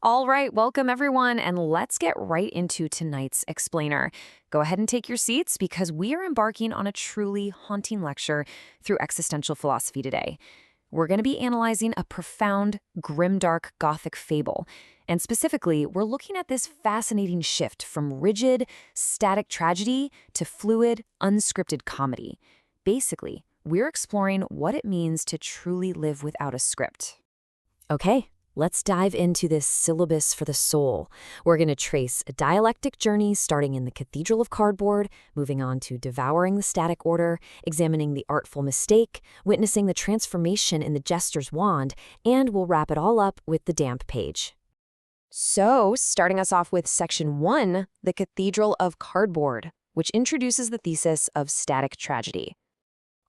All right, welcome everyone, and let's get right into tonight's explainer. Go ahead and take your seats because we are embarking on a truly haunting lecture through existential philosophy today. We're going to be analyzing a profound, grimdark Gothic fable. And specifically, we're looking at this fascinating shift from rigid, static tragedy to fluid, unscripted comedy. Basically, we're exploring what it means to truly live without a script. Okay, let's dive into this syllabus for the soul. We're going to trace a dialectic journey starting in the Cathedral of Cardboard, moving on to devouring the static order, examining the artful mistake, witnessing the transformation in the jester's wand, and we'll wrap it all up with the damp page. So, starting us off with Section 1, the Cathedral of Cardboard, which introduces the thesis of static tragedy.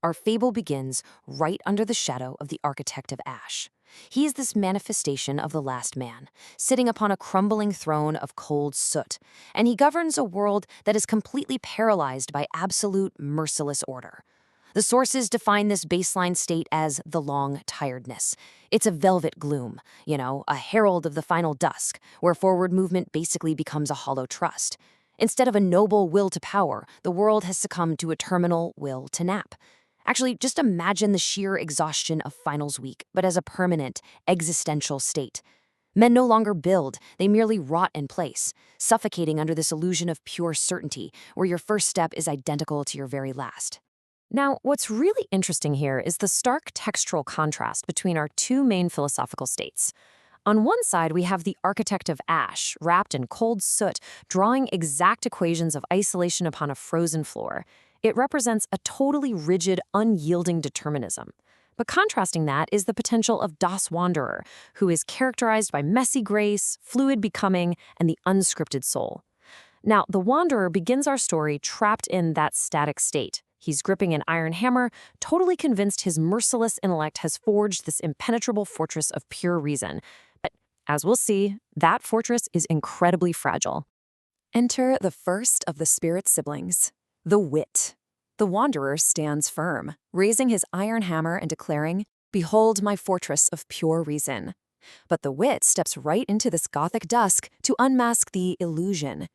Our fable begins right under the shadow of the architect of ash. He is this manifestation of the last man, sitting upon a crumbling throne of cold soot, and he governs a world that is completely paralyzed by absolute, merciless order. The sources define this baseline state as the long tiredness. It's a velvet gloom, a herald of the final dusk, where forward movement basically becomes a hollow trust. Instead of a noble will to power, the world has succumbed to a terminal will to nap. Actually, just imagine the sheer exhaustion of finals week, but as a permanent, existential state. Men no longer build, they merely rot in place, suffocating under this illusion of pure certainty, where your first step is identical to your very last. Now, what's really interesting here is the stark textural contrast between our two main philosophical states. On one side, we have the architect of ash, wrapped in cold soot, drawing exact equations of isolation upon a frozen floor. It represents a totally rigid, unyielding determinism. But contrasting that is the potential of Das Wanderer, who is characterized by messy grace, fluid becoming, and the unscripted soul. Now, the Wanderer begins our story trapped in that static state. He's gripping an iron hammer, totally convinced his merciless intellect has forged this impenetrable fortress of pure reason. But as we'll see, that fortress is incredibly fragile. Enter the first of the spirit siblings, the wit. The Wanderer stands firm, raising his iron hammer and declaring, "Behold my fortress of pure reason." But the wit steps right into this Gothic dusk to unmask the illusion.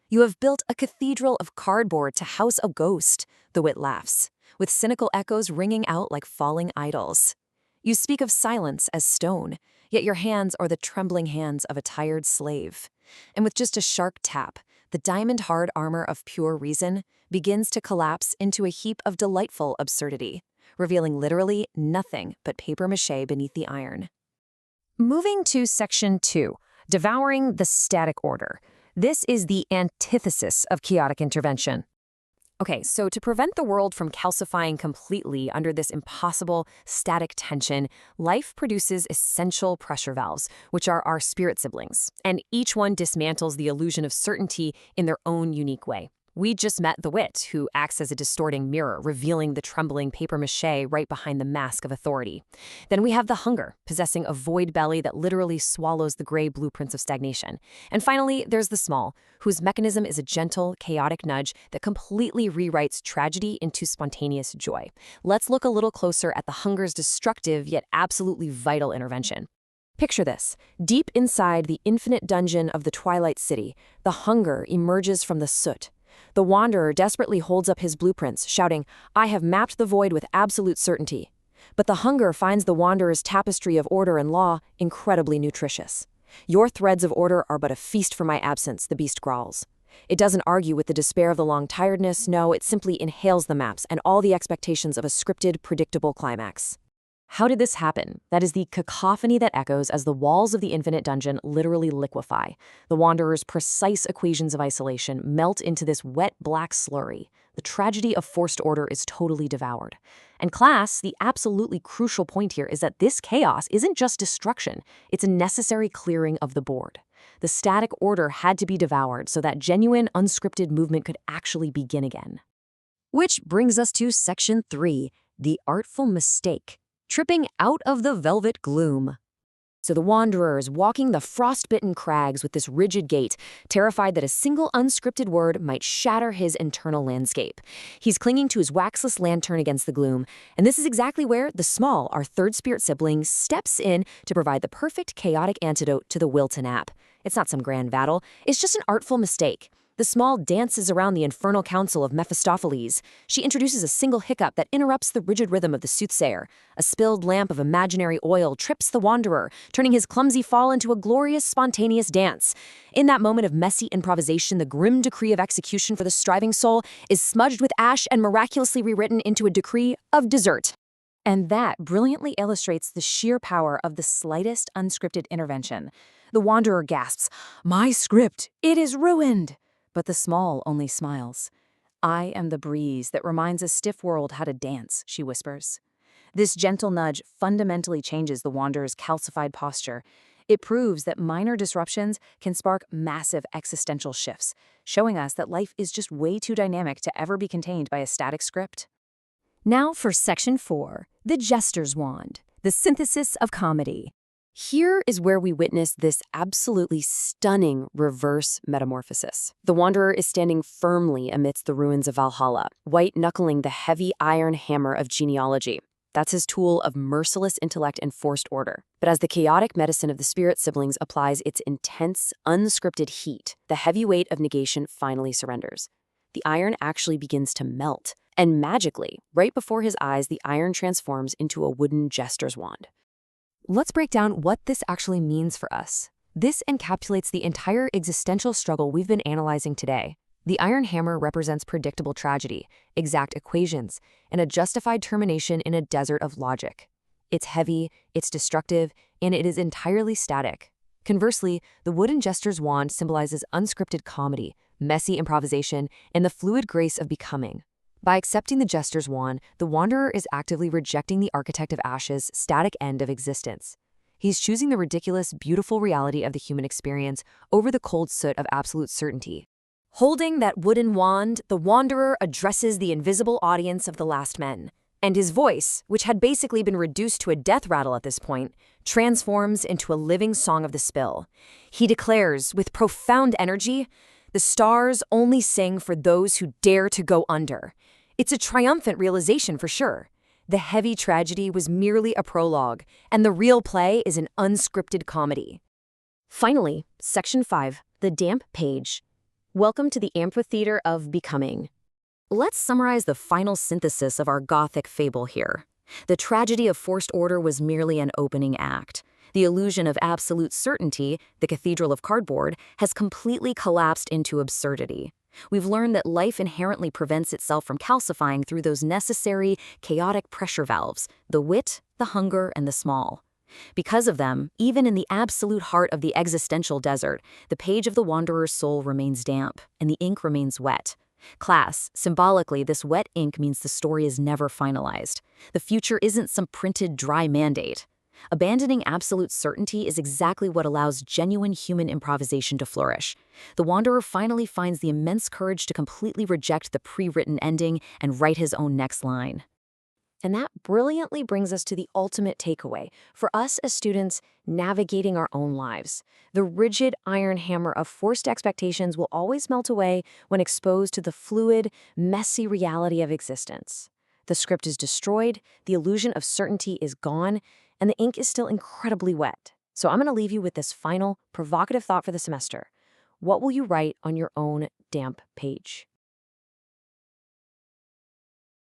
"You have built a cathedral of cardboard to house a ghost," the wit laughs, with cynical echoes ringing out like falling idols. "You speak of silence as stone, yet your hands are the trembling hands of a tired slave." And with just a sharp tap, the diamond-hard armor of pure reason begins to collapse into a heap of delightful absurdity, revealing literally nothing but papier-mâché beneath the iron. Moving to Section 2, devouring the static order. This is the antithesis of chaotic intervention. Okay, so to prevent the world from calcifying completely under this impossible static tension, life produces essential pressure valves, which are our spirit siblings, and each one dismantles the illusion of certainty in their own unique way. We just met the wit, who acts as a distorting mirror, revealing the trembling papier-mâché right behind the mask of authority. Then we have the hunger, possessing a void belly that literally swallows the gray blueprints of stagnation. And finally, there's the small, whose mechanism is a gentle, chaotic nudge that completely rewrites tragedy into spontaneous joy. Let's look a little closer at the hunger's destructive yet absolutely vital intervention. Picture this. Deep inside the infinite dungeon of the Twilight City, the hunger emerges from the soot. The Wanderer desperately holds up his blueprints, shouting, "I have mapped the void with absolute certainty." But the hunger finds the Wanderer's tapestry of order and law incredibly nutritious. "Your threads of order are but a feast for my absence," the beast growls. It doesn't argue with the despair of the long tiredness, no, it simply inhales the maps and all the expectations of a scripted, predictable climax. How did this happen? That is the cacophony that echoes as the walls of the infinite dungeon literally liquefy. The Wanderer's precise equations of isolation melt into this wet black slurry. The tragedy of forced order is totally devoured. And class, the absolutely crucial point here is that this chaos isn't just destruction, it's a necessary clearing of the board. The static order had to be devoured so that genuine, unscripted movement could actually begin again. Which brings us to Section 3, the artful mistake. Tripping out of the velvet gloom. So the wanderer is walking the frostbitten crags with this rigid gait, terrified that a single unscripted word might shatter his internal landscape. He's clinging to his waxless lantern against the gloom, and this is exactly where the Small, our third spirit sibling, steps in to provide the perfect chaotic antidote to the will to nap. It's not some grand battle, it's just an artful mistake. The Small dances around the infernal council of Mephistopheles. She introduces a single hiccup that interrupts the rigid rhythm of the soothsayer. A spilled lamp of imaginary oil trips the wanderer, turning his clumsy fall into a glorious, spontaneous dance. In that moment of messy improvisation, the grim decree of execution for the striving soul is smudged with ash and miraculously rewritten into a decree of dessert. And that brilliantly illustrates the sheer power of the slightest unscripted intervention. The wanderer gasps, "My script, it is ruined!" But the Small only smiles. "I am the breeze that reminds a stiff world how to dance," she whispers. This gentle nudge fundamentally changes the wanderer's calcified posture. It proves that minor disruptions can spark massive existential shifts, showing us that life is just way too dynamic to ever be contained by a static script. Now for Section 4, the Jester's Wand, the synthesis of comedy. Here is where we witness this absolutely stunning reverse metamorphosis. The wanderer is standing firmly amidst the ruins of Valhalla, white-knuckling the heavy iron hammer of genealogy. That's his tool of merciless intellect and forced order. But as the chaotic medicine of the spirit siblings applies its intense, unscripted heat, the heavy weight of negation finally surrenders. The iron actually begins to melt, and magically, right before his eyes, the iron transforms into a wooden jester's wand. Let's break down what this actually means for us. This encapsulates the entire existential struggle we've been analyzing today. The iron hammer represents predictable tragedy, exact equations, and a justified termination in a desert of logic. It's heavy, it's destructive, and it is entirely static. Conversely, the wooden jester's wand symbolizes unscripted comedy, messy improvisation, and the fluid grace of becoming. By accepting the jester's wand, the wanderer is actively rejecting the architect of ashes' static end of existence. He's choosing the ridiculous, beautiful reality of the human experience over the cold soot of absolute certainty. Holding that wooden wand, the wanderer addresses the invisible audience of the last men, and his voice, which had basically been reduced to a death rattle at this point, transforms into a living song of the spill. He declares, with profound energy, "The stars only sing for those who dare to go under." It's a triumphant realization for sure. The heavy tragedy was merely a prologue, and the real play is an unscripted comedy. Finally, Section 5, the damp page. Welcome to the amphitheater of becoming. Let's summarize the final synthesis of our Gothic fable here. The tragedy of forced order was merely an opening act. The illusion of absolute certainty, the cathedral of cardboard, has completely collapsed into absurdity. We've learned that life inherently prevents itself from calcifying through those necessary, chaotic pressure valves, the wit, the hunger, and the small. Because of them, even in the absolute heart of the existential desert, the page of the wanderer's soul remains damp, and the ink remains wet. Class, symbolically, this wet ink means the story is never finalized. The future isn't some printed, dry mandate. Abandoning absolute certainty is exactly what allows genuine human improvisation to flourish. The wanderer finally finds the immense courage to completely reject the pre-written ending and write his own next line. And that brilliantly brings us to the ultimate takeaway for us as students navigating our own lives. The rigid iron hammer of forced expectations will always melt away when exposed to the fluid, messy reality of existence. The script is destroyed, the illusion of certainty is gone, and the ink is still incredibly wet. So I'm going to leave you with this final, provocative thought for the semester. What will you write on your own damp page?